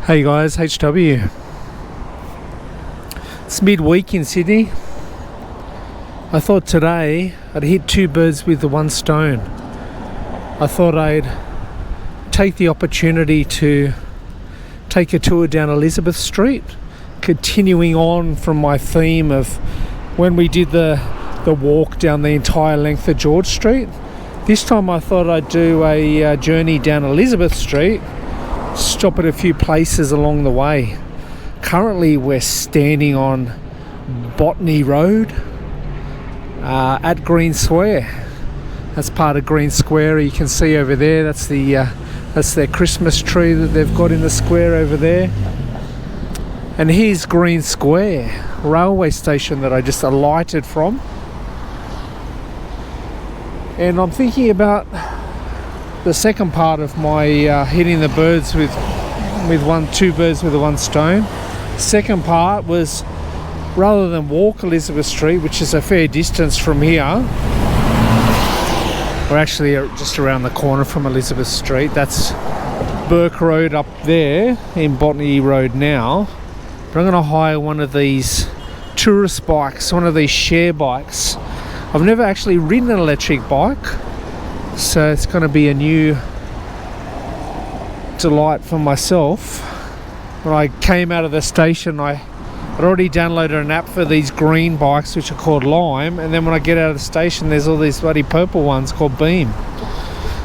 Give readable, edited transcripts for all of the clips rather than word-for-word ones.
Hey guys, HW. It's midweek in Sydney. I thought today I'd hit two birds with the one stone. I thought I'd take the opportunity to take a tour down Elizabeth Street, continuing on from my theme of when we did the walk down the entire length of George Street. This time I thought I'd do a journey down Elizabeth Street, stop at a few places along the way. Currently we're standing on Botany Road at Green Square. That's part of Green Square. You can see over there, that's their Christmas tree that they've got in the square over there. And here's Green Square railway station that I just alighted from. And I'm thinking about the second part of my hitting the birds with two birds with one stone. Second part was, rather than walk Elizabeth Street, which is a fair distance from here, we're actually just around the corner from Elizabeth Street. That's Bourke Road up there in Botany Road now. But I'm going to hire one of these tourist bikes, one of these share bikes. I've never actually ridden an electric bike, so it's going to be a new delight for myself. When I came out of the station, I'd already downloaded an app for these green bikes which are called Lime, and then when I get out of the station there's all these bloody purple ones called Beam.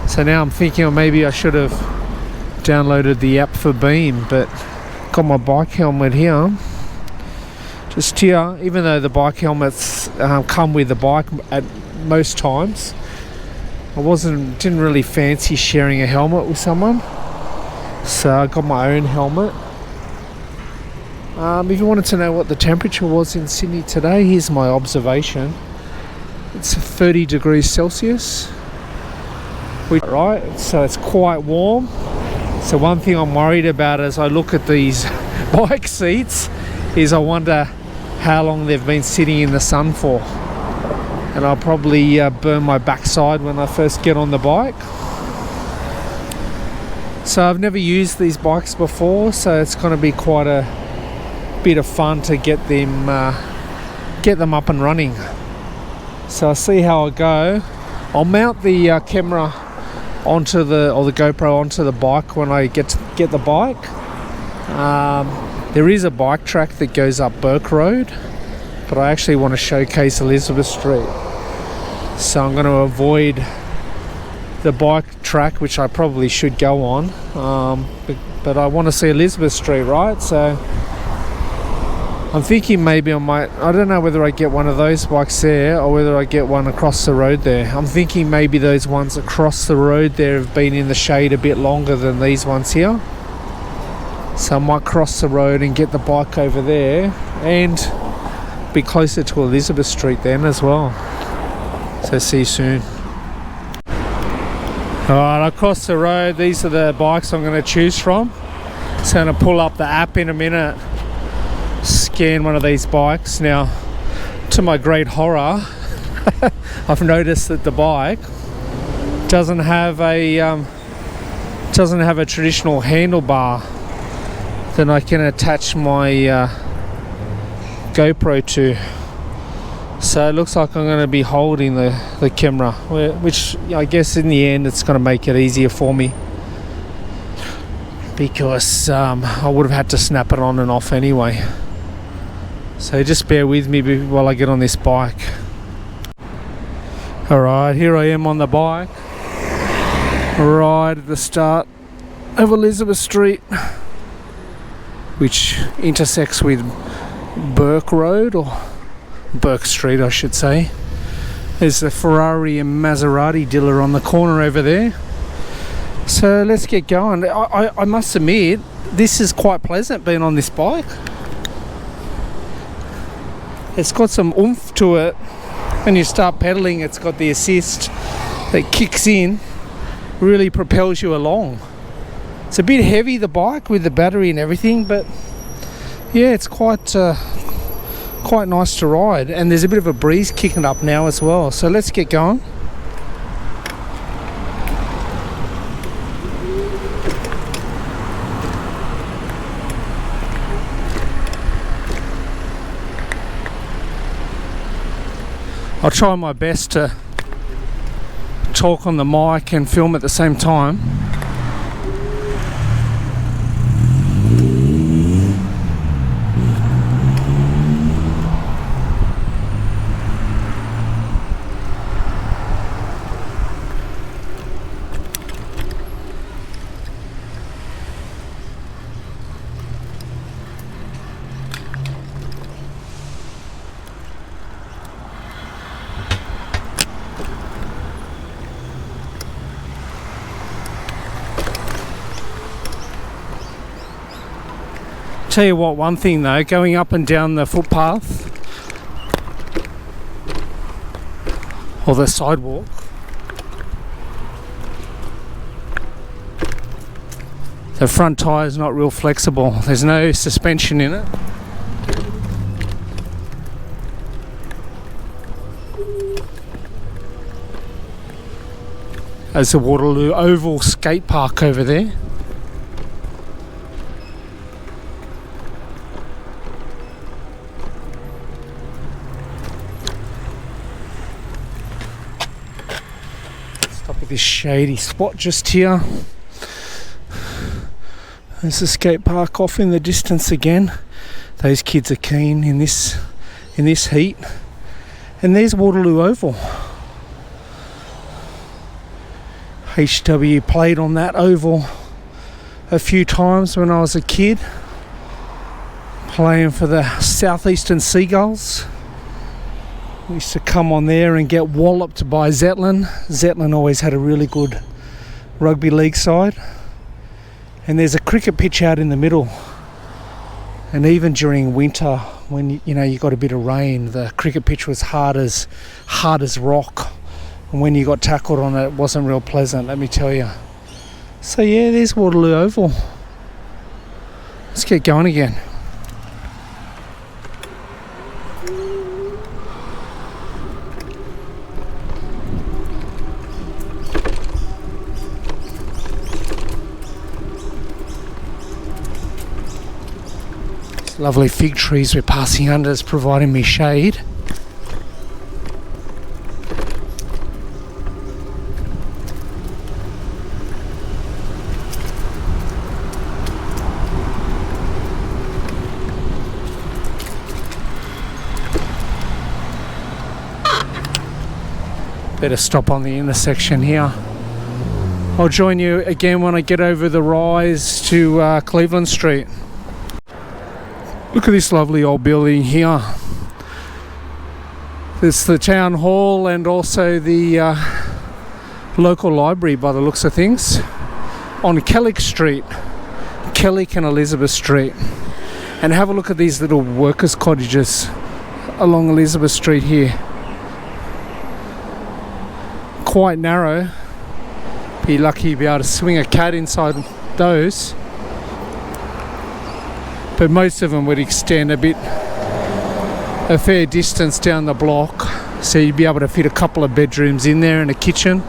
So now I'm thinking, well, maybe I should have downloaded the app for Beam, but got my bike helmet here. Just here, even though the bike helmets come with the bike at most times, I didn't really fancy sharing a helmet with someone, so I got my own helmet. If you wanted to know what the temperature was in Sydney today, here's my observation. It's 30 degrees Celsius, right? So it's quite warm. So one thing I'm worried about as I look at these bike seats is I wonder how long they've been sitting in the sun for. And I'll probably burn my backside when I first get on the bike. So I've never used these bikes before, so it's going to be quite a bit of fun to get them up and running. So I'll see how I go. I'll mount the camera onto the GoPro onto the bike when I get the bike. There is a bike track that goes up Bourke Road, but I actually want to showcase Elizabeth Street, so I'm going to avoid the bike track, which I probably should go on, but I want to see Elizabeth Street, right? So I'm thinking maybe I don't know whether I get one of those bikes there or whether I get one across the road there. I'm thinking maybe those ones across the road there have been in the shade a bit longer than these ones here. So I might cross the road and get the bike over there and be closer to Elizabeth Street then as well. So see you soon. Alright, across the road, these are the bikes I'm going to choose from. So I'm going to pull up the app in a minute, scan one of these bikes. Now, to my great horror, I've noticed that the bike doesn't have a traditional handlebar that I can attach my GoPro to. So it looks like I'm going to be holding the camera, which I guess in the end it's going to make it easier for me, because I would have had to snap it on and off anyway. So just bear with me while I get on this bike. Alright, here I am on the bike, right at the start of Elizabeth Street, which intersects with Bourke Road, or Bourke Street I should say. There's a Ferrari and Maserati dealer on the corner over there. So let's get going. I must admit, this is quite pleasant being on this bike. It's got some oomph to it. When you start pedaling, it's got the assist that kicks in, really propels you along. It's a bit heavy, the bike, with the battery and everything, but yeah, it's quite nice to ride, and there's a bit of a breeze kicking up now as well. So let's get going. I'll try my best to talk on the mic and film at the same time. Tell you what, one thing though, going up and down the footpath or the sidewalk, the front tyre is not real flexible. There's no suspension in it. There's the Waterloo Oval Skatepark over there. This shady spot just here. There's the skate park off in the distance again. Those kids are keen in this heat. And there's Waterloo Oval. HW played on that oval a few times when I was a kid, playing for the Southeastern Seagulls. We used to come on there and get walloped by Zetland. Zetland always had a really good rugby league side. And there's a cricket pitch out in the middle. And even during winter, when you got a bit of rain, the cricket pitch was hard as rock. And when you got tackled on it, it wasn't real pleasant, let me tell you. So yeah, there's Waterloo Oval. Let's get going again. Lovely fig trees we're passing under is providing me shade. Better stop on the intersection here. I'll join you again when I get over the rise to Cleveland Street. Look at this lovely old building here. It's the town hall and also the local library by the looks of things. On Kellick Street, Kellick and Elizabeth Street. And have a look at these little workers' cottages along Elizabeth Street here. Quite narrow. Be lucky to be able to swing a cat inside those. But most of them would extend a fair distance down the block, so you'd be able to fit a couple of bedrooms in there and a kitchen.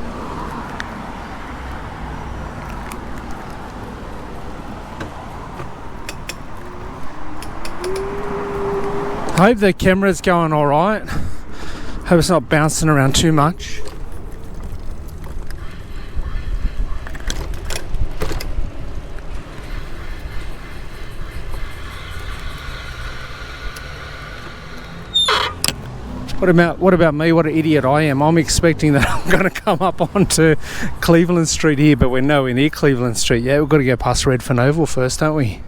I hope the camera's going alright. Hope it's not bouncing around too much. What about me? What an idiot I am. I'm expecting that I'm going to come up onto Cleveland Street here, but we're nowhere near Cleveland Street yet. We've got to go past Redfern Oval first, don't we?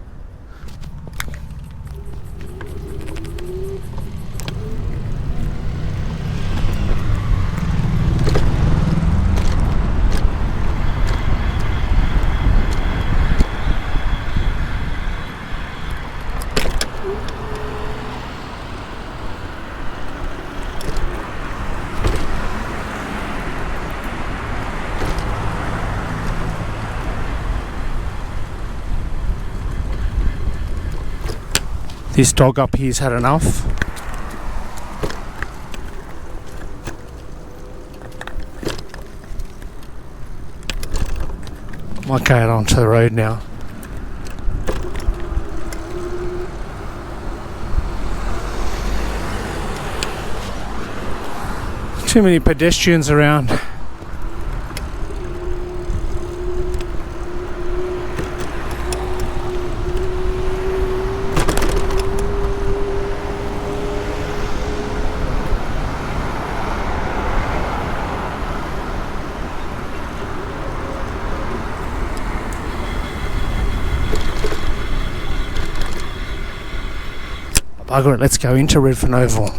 This dog up here's had enough. Might go out onto the road now. Too many pedestrians around. Bugger it, let's go into Redfern Oval.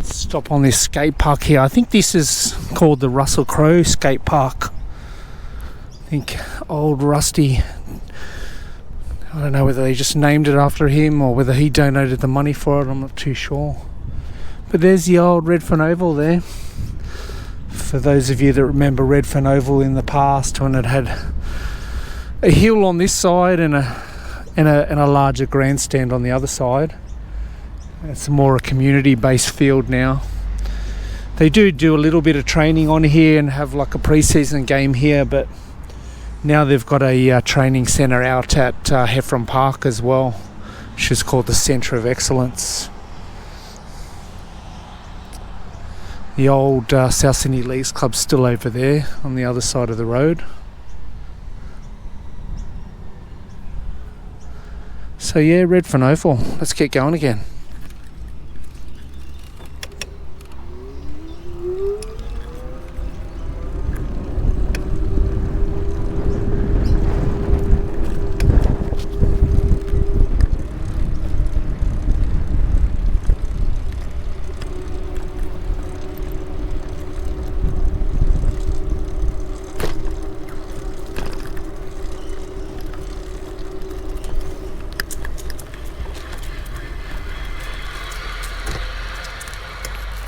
Stop on this skate park here. I think this is called the Russell Crowe Skate Park. I think old Rusty, I don't know whether they just named it after him or whether he donated the money for it, I'm not too sure. But there's the old Redfern Oval there. For those of you that remember Redfern Oval in the past, when it had a hill on this side and a larger grandstand on the other side. It's more a community-based field now. They do a little bit of training on here and have like a pre-season game here, but now they've got a training centre out at Redfern Park as well, which is called the Centre of Excellence. The old South Sydney Leagues Club's still over there on the other side of the road. So yeah, Redfern Oval. Let's get going again.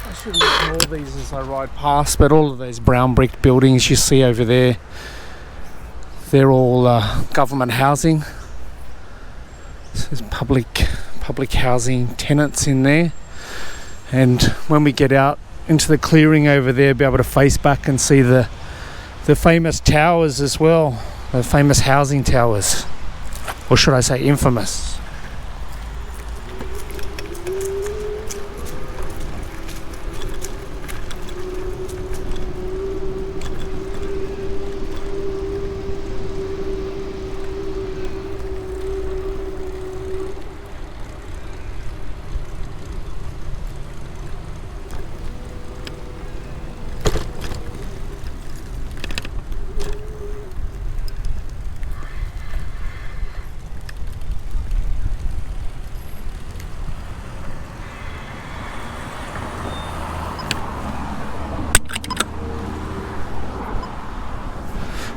I should ignore these as I ride past, but all of those brown brick buildings you see over there, they're all government housing. So there's public housing tenants in there, and when we get out into the clearing over there, be able to face back and see the famous towers as well, the famous housing towers, or should I say infamous.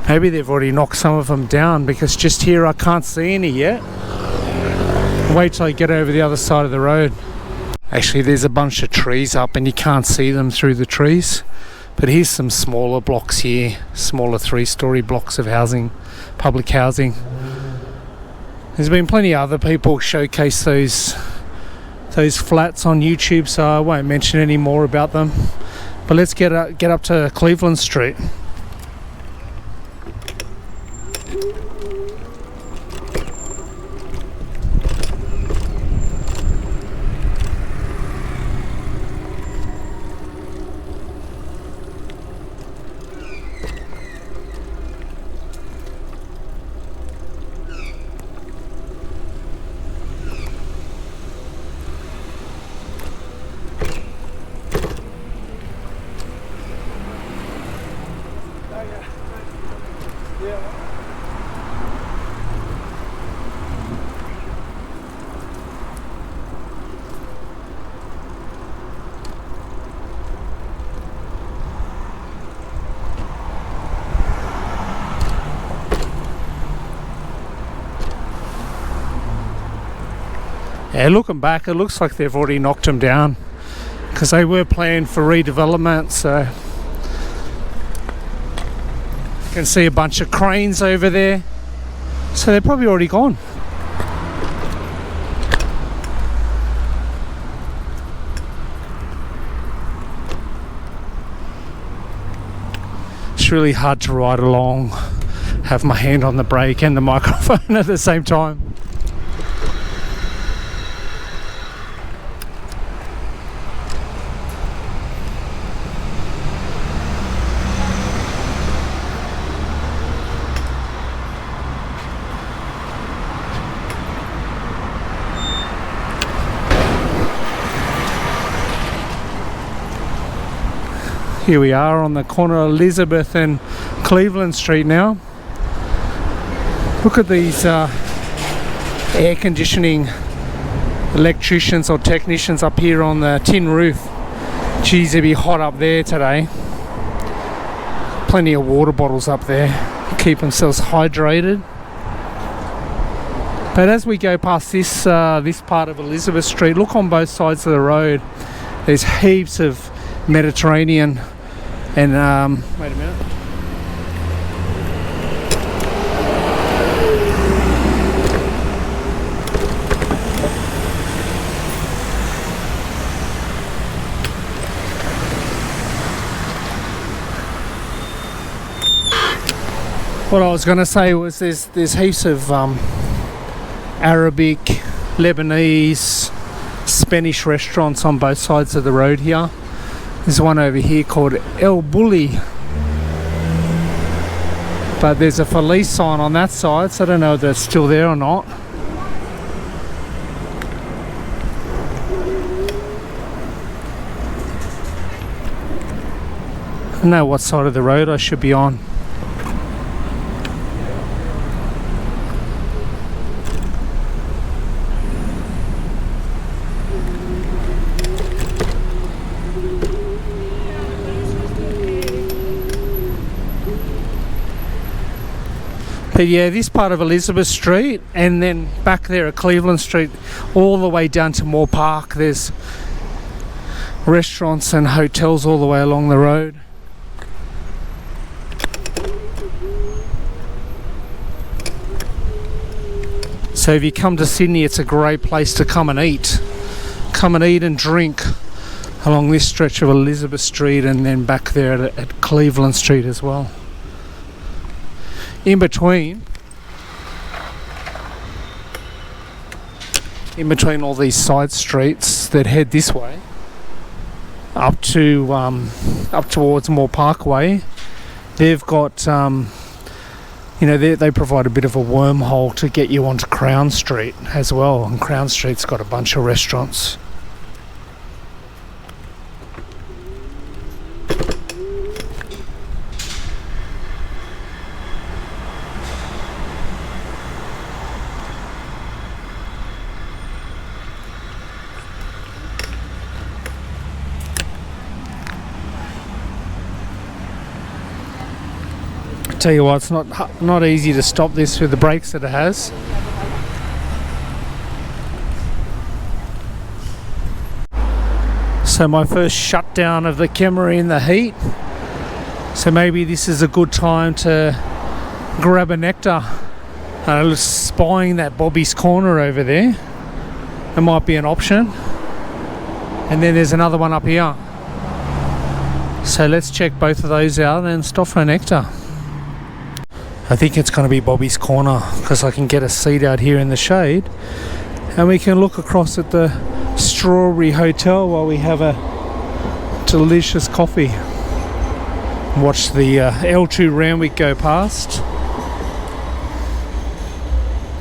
Maybe they've already knocked some of them down, because just here I can't see any yet. Wait till I get over the other side of the road. Actually, there's a bunch of trees up and you can't see them through the trees. But here's some smaller blocks here, smaller 3-story blocks of housing, public housing. There's been plenty of other people showcase those flats on YouTube, so I won't mention any more about them. But let's get up to Cleveland Street. Yeah, looking back, it looks like they've already knocked them down. because they were planned for redevelopment. So you can see a bunch of cranes over there, so they're probably already gone. It's really hard to ride along, have my hand on the brake and the microphone at the same time. Here we are on the corner of Elizabeth and Cleveland Street now. Look at these air conditioning electricians or technicians up here on the tin roof. Geez, it'd be hot up there today. Plenty of water bottles up there, keep themselves hydrated. But as we go past this part of Elizabeth Street, look on both sides of the road. There's heaps of Mediterranean and wait a minute. What I was going to say was there's heaps of Arabic, Lebanese, Spanish restaurants on both sides of the road here. There's one over here called El Bulli, but there's a Felice sign on that side, so I don't know if that's still there or not. I don't know what side of the road I should be on. But yeah, this part of Elizabeth Street, and then back there at Cleveland Street, all the way down to Moore Park, there's restaurants and hotels all the way along the road. So if you come to Sydney, it's a great place to come and eat. Come and eat and drink along this stretch of Elizabeth Street, and then back there at Cleveland Street as well. In between all these side streets that head this way up towards Moore Parkway, they've got they provide a bit of a wormhole to get you onto Crown Street as well, and Crown Street's got a bunch of restaurants. Tell you what, it's not easy to stop this with the brakes that it has. So my first shutdown of the camera in the heat. So maybe this is a good time to grab a Nectar. I was spying that Bobby's Corner over there. It might be an option. And then there's another one up here. So let's check both of those out and stop for a Nectar. I think it's going to be Bobby's Corner because I can get a seat out here in the shade and we can look across at the Strawberry Hotel while we have a delicious coffee. Watch the L2 Randwick go past.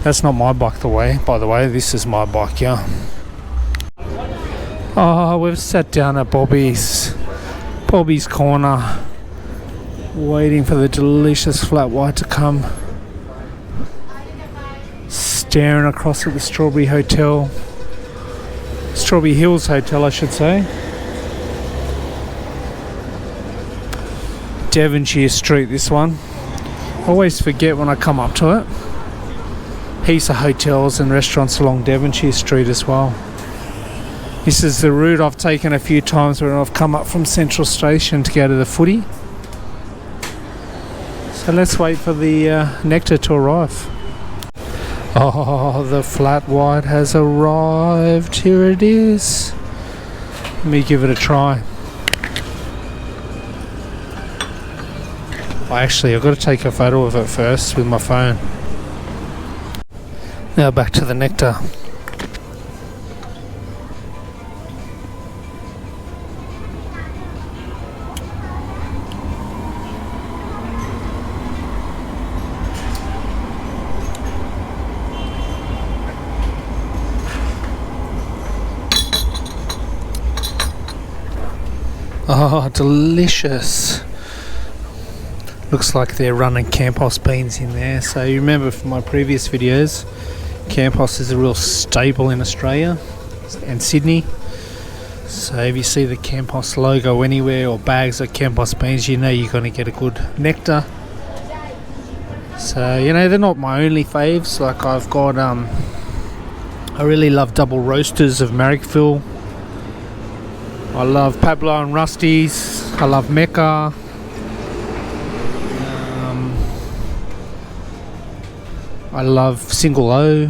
That's not my bike by the way, this is my bike, yeah. Oh, we've sat down at Bobby's Corner, waiting for the delicious flat white to come. Staring across at the Strawberry Hills Hotel, I should say. Devonshire Street, this one. I always forget when I come up to it. Heaps of hotels and restaurants along Devonshire Street as well. This is the route I've taken a few times when I've come up from Central Station to go to the footy. So let's wait for the Nectar to arrive. Oh, the flat white has arrived. Here it is. Let me give it a try. I've got to take a photo of it first with my phone. Now back to the Nectar. Oh, delicious. Looks like they're running Campos beans in there. So you remember from my previous videos, Campos is a real staple in Australia and Sydney. So if you see the Campos logo anywhere or bags of Campos beans, you know you're going to get a good Nectar. So, you know, they're not my only faves. Like I've got, I really love double roasters of Marrickville. I love Pablo and Rusty's. I love Mecca. I love Single O.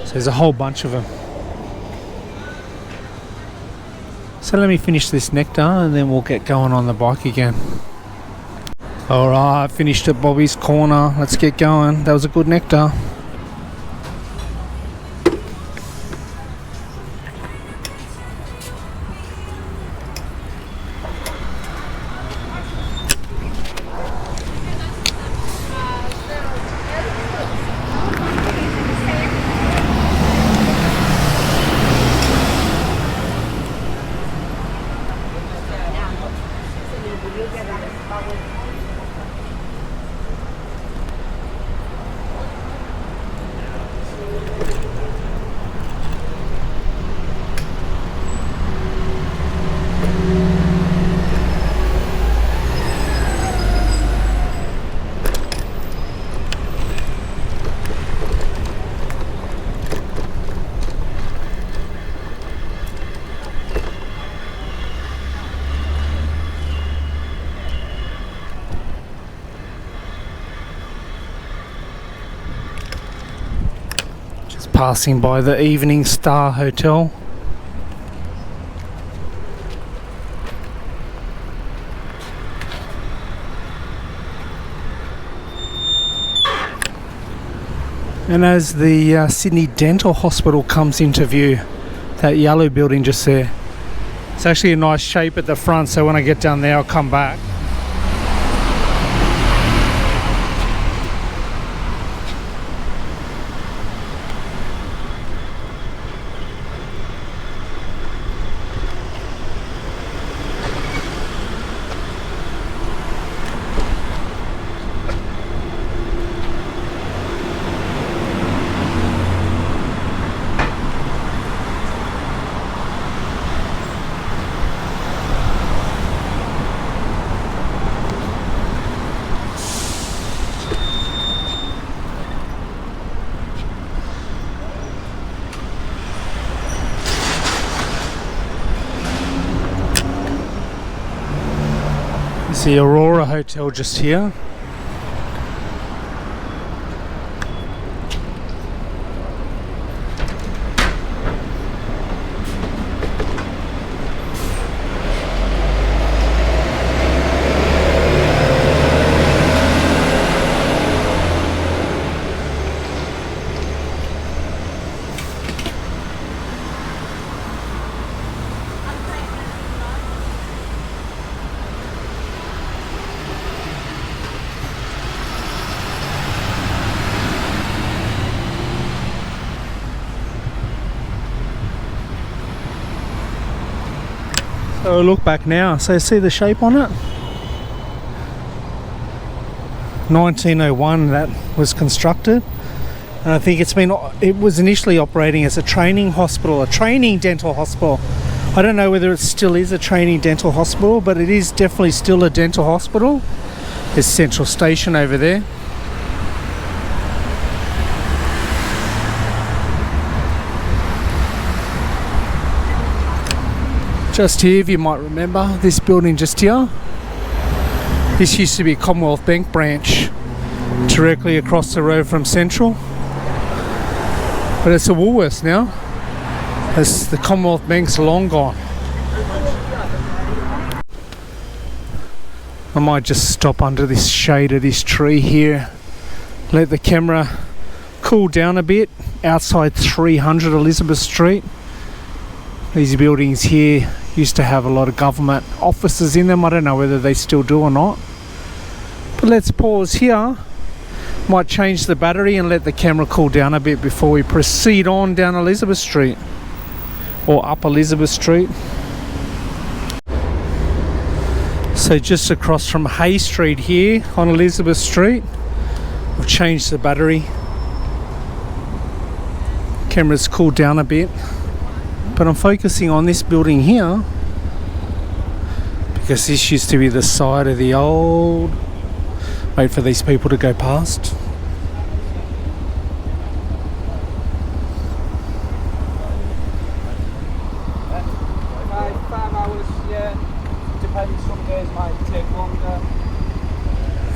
So there's a whole bunch of them. So let me finish this Nectar and then we'll get going on the bike again. Alright, finished at Bobby's Corner. Let's get going. That was a good Nectar. Passing by the Evening Star Hotel. And as the Sydney Dental Hospital comes into view, that yellow building just there, it's actually a nice shape at the front, so when I get down there I'll come back. It's the Aurora Hotel just here. So look back now, so see the shape on it? 1901 that was constructed, and I think it was initially operating as a training hospital, a training dental hospital. I don't know whether it still is a training dental hospital, but it is definitely still a dental hospital. There's Central Station over there. Just here, if you might remember, this building just here. This used to be a Commonwealth Bank branch directly across the road from Central. But it's a Woolworths now. As the Commonwealth Bank's long gone. I might just stop under this shade of this tree here. Let the camera cool down a bit outside 300 Elizabeth Street. These buildings here used to have a lot of government offices in them. I don't know whether they still do or not. But let's pause here. Might change the battery and let the camera cool down a bit before we proceed on down Elizabeth Street. Or up Elizabeth Street. So just across from Hay Street here on Elizabeth Street. I've changed the battery. Camera's cooled down a bit. But I'm focusing on this building here because this used to be the side of the old... Wait for these people to go past.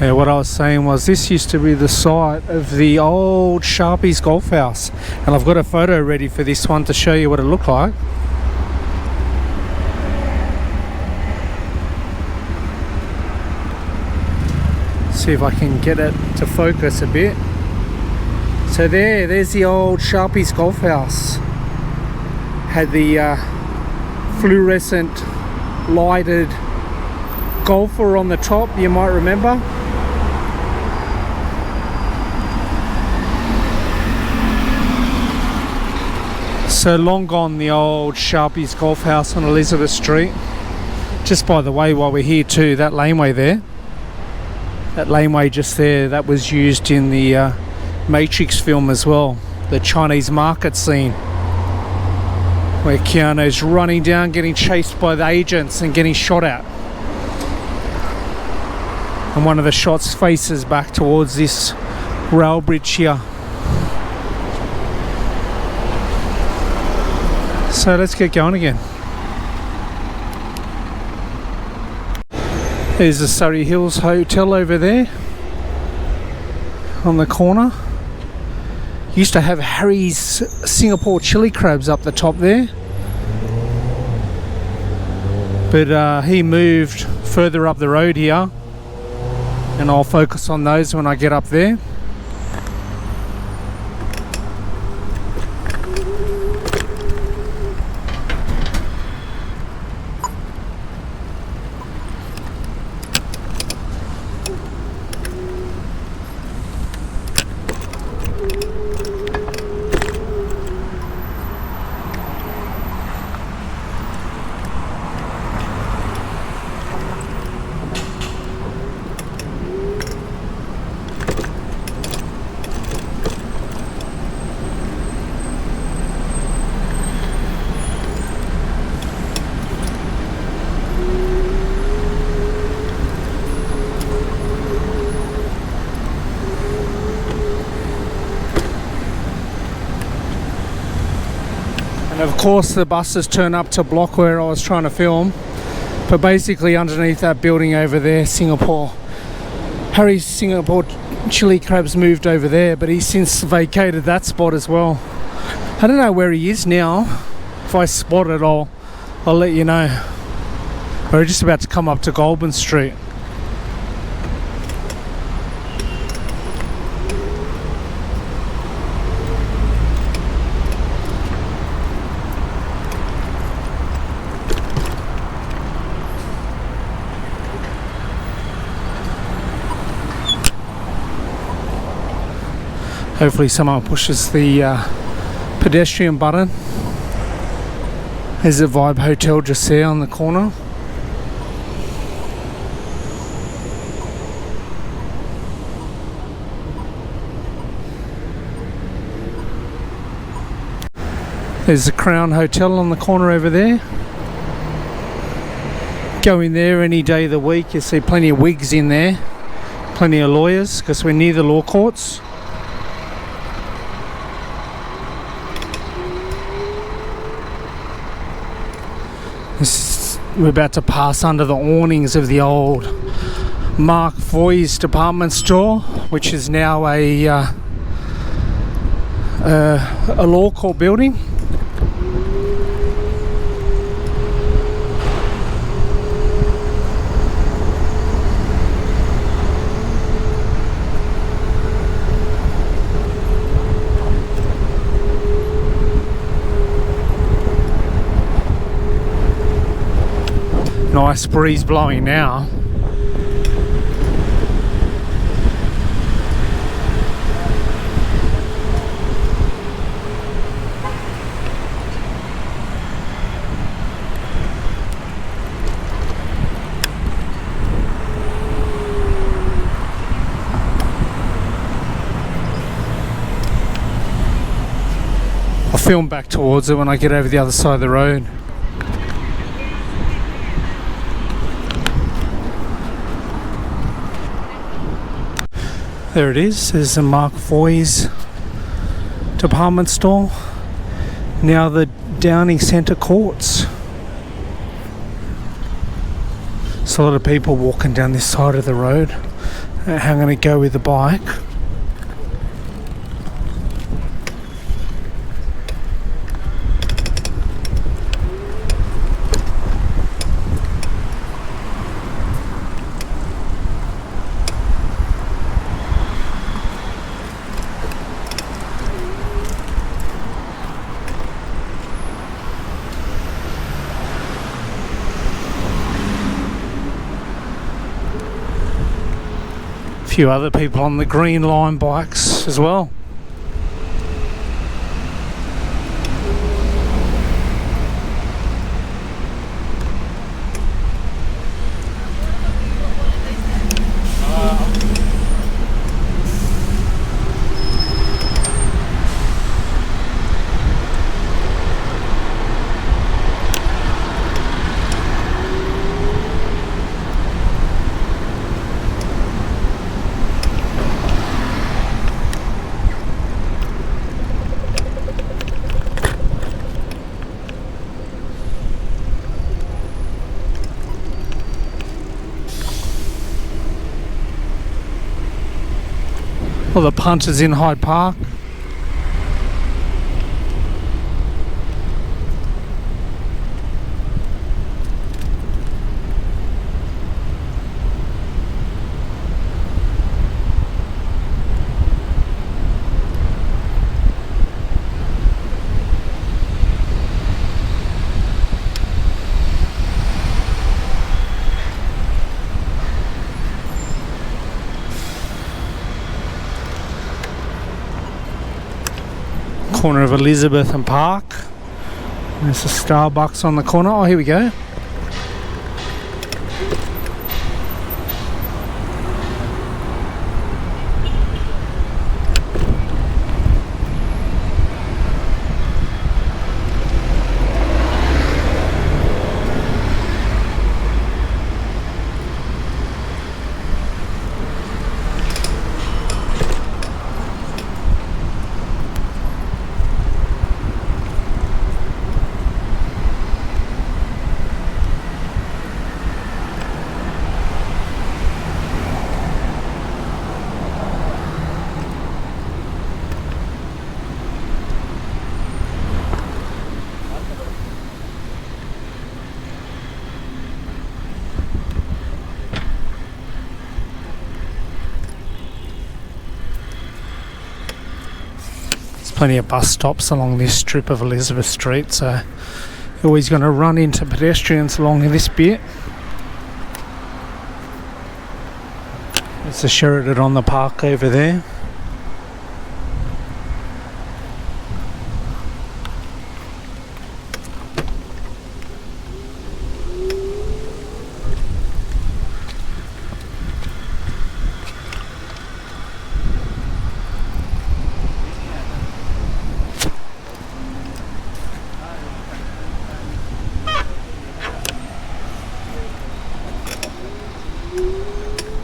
Yeah, what I was saying was this used to be the site of the old Sharpies Golf House, and I've got a photo ready for this one to show you what it looked like. See if I can get it to focus a bit. So there's the old Sharpies Golf House. Had the fluorescent lighted golfer on the top, you might remember. So long gone the old Sharpies Golf House on Elizabeth Street. Just by the way, while we're here too, that laneway there, that laneway just there, that was used in the Matrix film as well, the Chinese market scene where Keanu's running down, getting chased by the agents and getting shot at. And one of the shots faces back towards this rail bridge here. So let's get going again. There's the Surry Hills Hotel over there on the corner. Used to have Harry's Singapore chili crabs up the top there, but he moved further up the road here, and I'll focus on those when I get up there. And of course the buses turn up to block where I was trying to film. But basically underneath that building over there, Singapore, Harry's Singapore chili crabs moved over there, but he's since vacated that spot as well. I don't know where he is now. If I spot it, I'll let you know. We're just about to come up to Goulburn Street. Hopefully someone pushes the pedestrian button. There's a Vibe Hotel just there on the corner. There's the Crown Hotel on the corner over there. Go in there any day of the week, you'll see plenty of wigs in there, plenty of lawyers, because we're near the law courts. We're about to pass under the awnings of the old McEvoy's department store, which is now a law court building. Nice breeze blowing now. I'll film back towards it when I get over the other side of the road. There it is, there's a McEvoy's department store. Now the Downing Centre courts. There's a lot of people walking down this side of the road. I'm going to go with the bike. Few other people on the green line bikes as well. Well, the punters in Hyde Park. Corner of Elizabeth and Park. There's a Starbucks on the corner. Oh, here we go. Plenty of bus stops along this strip of Elizabeth Street, so you're always going to run into pedestrians along this bit. There's a Sheraton on the park over there.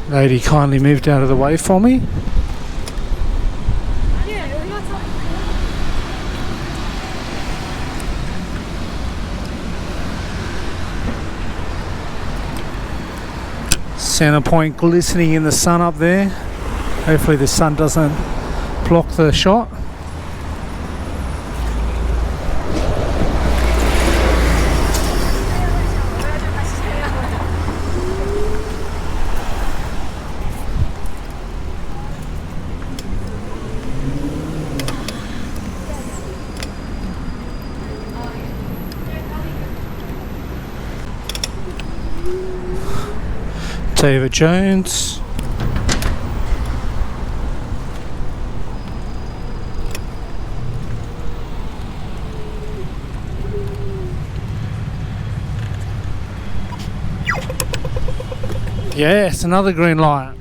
Lady kindly moved out of the way for me. Centre Point glistening in the sun up there. Hopefully the sun doesn't block the shot. David Jones. Yes, another green light.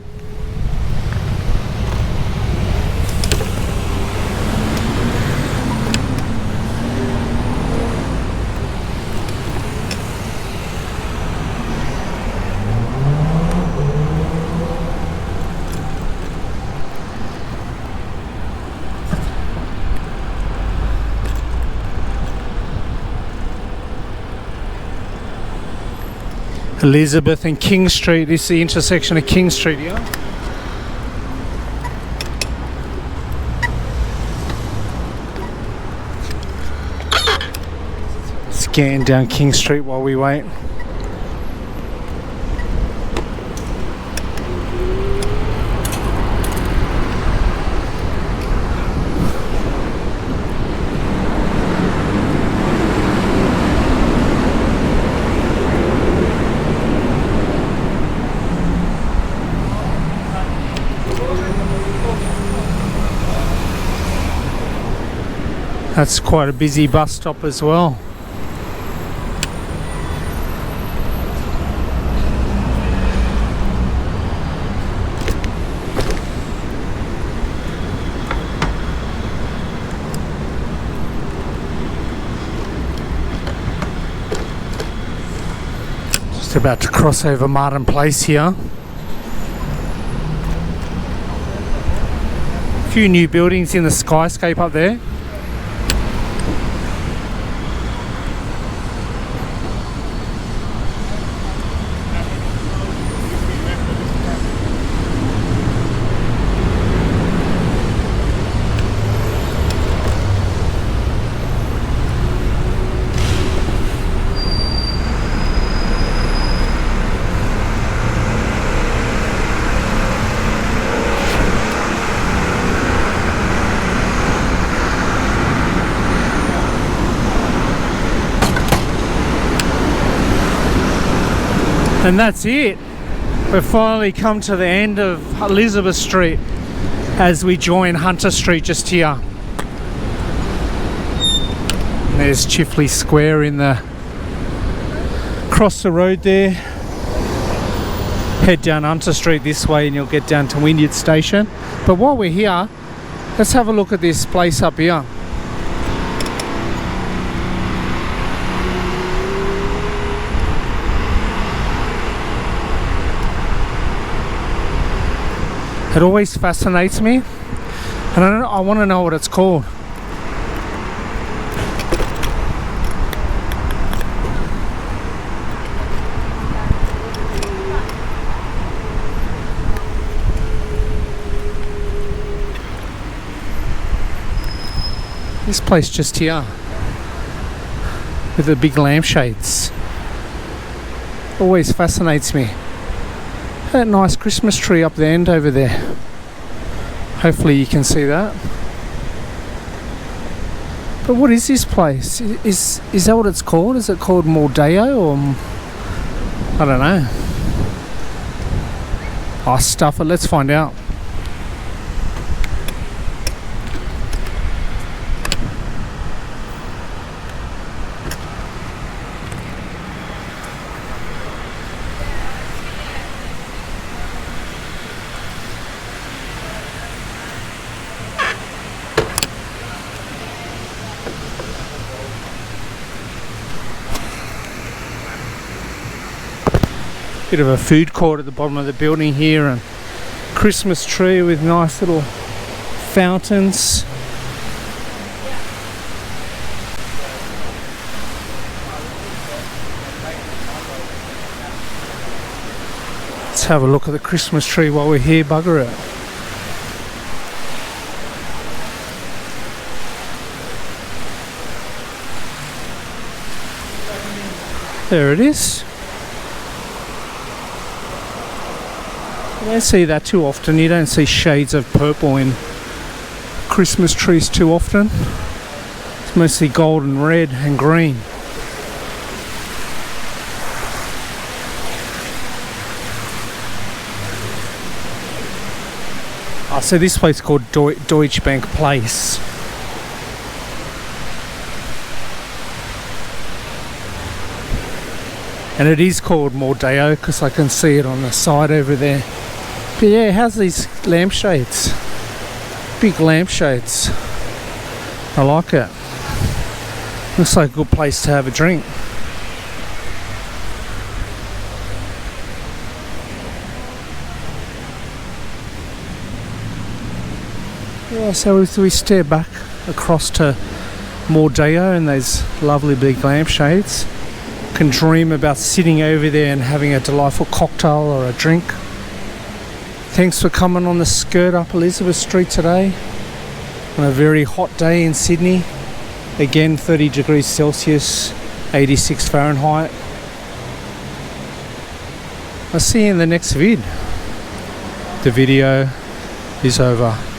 Elizabeth and King Street. This is the intersection of King Street here. Scan down King Street while we wait. That's quite a busy bus stop as well. Just about to cross over Martin Place here. A few new buildings in the skyscape up there. And that's it. We've finally come to the end of Elizabeth Street as we join Hunter Street just here. And there's Chifley Square in the across the road there. Head down Hunter Street this way and you'll get down to Wynyard Station. But while we're here, let's have a look at this place up here. It always fascinates me, and I want to know what it's called. This place just here, with the big lampshades, always fascinates me. That nice Christmas tree up the end over there. Hopefully you can see that. But what is this place? Is that what it's called? Is it called Mordeo or I don't know. Oh, stuff it. Let's find out. Bit of a food court at the bottom of the building here, and Christmas tree with nice little fountains. Let's have a look at the Christmas tree while we're here, bugger it. There it is. You don't see that too often. You don't see shades of purple in Christmas trees too often. It's mostly gold and red and green. Oh, so this place is called Deutsche Bank Place. And it is called Mordeo because I can see it on the side over there. But yeah, it has these lampshades. Big lampshades. I like it. Looks like a good place to have a drink. Yeah, so we stare back across to Mordeo and those lovely big lampshades. Can dream about sitting over there and having a delightful cocktail or a drink. Thanks for coming on the skirt up Elizabeth Street today on a very hot day in Sydney. Again, 30 degrees Celsius, 86 Fahrenheit. I'll see you in the next vid. The video is over.